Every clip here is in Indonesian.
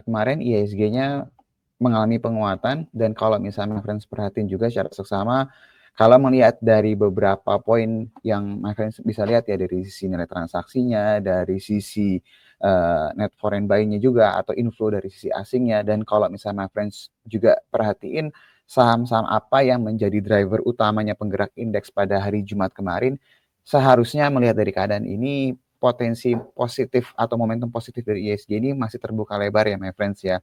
Kemarin IHSG-nya mengalami penguatan dan kalau misalnya my friends perhatiin juga secara seksama, kalau melihat dari beberapa poin yang my friends bisa lihat ya dari sisi nilai transaksinya, dari sisi net foreign buy-nya juga atau inflow dari sisi asingnya dan kalau misalnya my friends juga perhatiin saham-saham apa yang menjadi driver utamanya penggerak indeks pada hari Jumat kemarin, seharusnya melihat dari keadaan ini potensi positif atau momentum positif dari IHSG ini masih terbuka lebar ya my friends ya.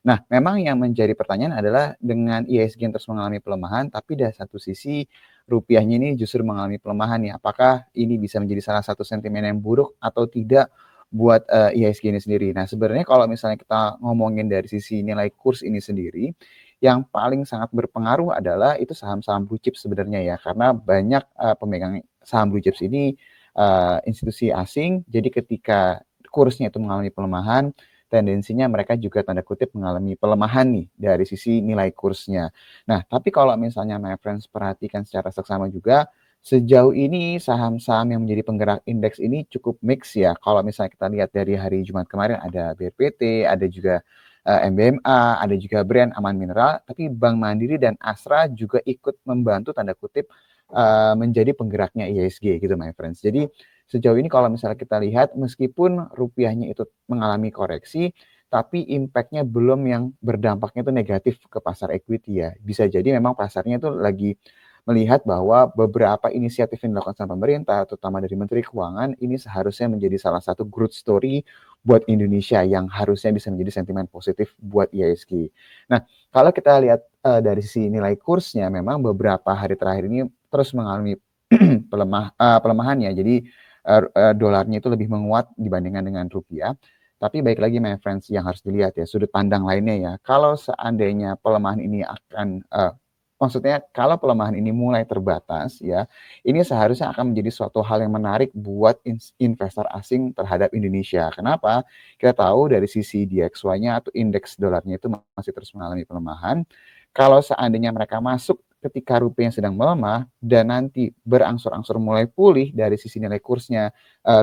Nah, memang yang menjadi pertanyaan adalah dengan IHSG yang terus mengalami pelemahan, tapi dari satu sisi rupiahnya ini justru mengalami pelemahan ya. Apakah ini bisa menjadi salah satu sentimen yang buruk atau tidak buat IHSG ini sendiri? Nah, sebenarnya kalau misalnya kita ngomongin dari sisi nilai kurs ini sendiri, yang paling sangat berpengaruh adalah itu saham-saham blue chip sebenarnya ya, karena banyak pemegang saham blue chips ini institusi asing. Jadi ketika kursnya itu mengalami pelemahan, tendensinya mereka juga tanda kutip mengalami pelemahan nih dari sisi nilai kursnya. Nah, tapi kalau misalnya my friends perhatikan secara seksama juga, sejauh ini saham-saham yang menjadi penggerak indeks ini cukup mix ya. Kalau misalnya kita lihat dari hari Jumat kemarin ada BRPT, ada juga MBMA, ada juga brand Aman Mineral, tapi Bank Mandiri dan Astra juga ikut membantu tanda kutip menjadi penggeraknya IHSG gitu my friends. Jadi sejauh ini kalau misalnya kita lihat meskipun rupiahnya itu mengalami koreksi, tapi impact-nya belum yang berdampaknya itu negatif ke pasar equity ya. Bisa jadi memang pasarnya itu lagi melihat bahwa beberapa inisiatif yang dilakukan sama pemerintah, terutama dari Menteri Keuangan, ini seharusnya menjadi salah satu growth story buat Indonesia yang harusnya bisa menjadi sentimen positif buat IHSG. Nah, kalau kita lihat dari sisi nilai kursnya, memang beberapa hari terakhir ini terus mengalami pelemahan ya. Jadi dolarnya itu lebih menguat dibandingkan dengan rupiah. Tapi baik lagi my friends yang harus dilihat ya sudut pandang lainnya ya. Kalau seandainya pelemahan ini akan maksudnya kalau pelemahan ini mulai terbatas ya, ini seharusnya akan menjadi suatu hal yang menarik buat investor asing terhadap Indonesia. Kenapa? Kita tahu dari sisi DXY-nya atau indeks dolarnya itu masih terus mengalami pelemahan. Kalau seandainya mereka masuk ketika rupiah sedang melemah dan nanti berangsur-angsur mulai pulih dari sisi nilai kursnya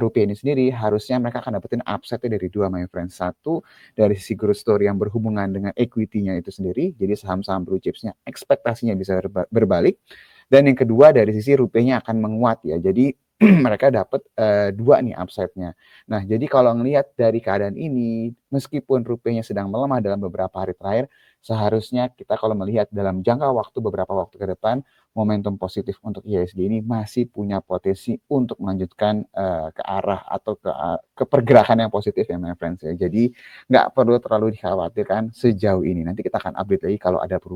rupiah ini sendiri, harusnya mereka akan dapetin upside-nya dari dua my friends. Satu, dari sisi growth story yang berhubungan dengan equity-nya itu sendiri, jadi saham-saham blue chips-nya ekspektasinya bisa berbalik. Dan yang kedua dari sisi rupiahnya akan menguat ya. Jadi mereka dapat dua nih upside-nya. Nah, jadi kalau ngelihat dari keadaan ini, meskipun rupiahnya sedang melemah dalam beberapa hari terakhir, seharusnya kita kalau melihat dalam jangka waktu beberapa waktu ke depan, momentum positif untuk IHSG ini masih punya potensi untuk melanjutkan ke arah atau ke pergerakan yang positif ya my friends ya. Jadi nggak perlu terlalu dikhawatirkan sejauh ini. Nanti kita akan update lagi kalau ada perubahan.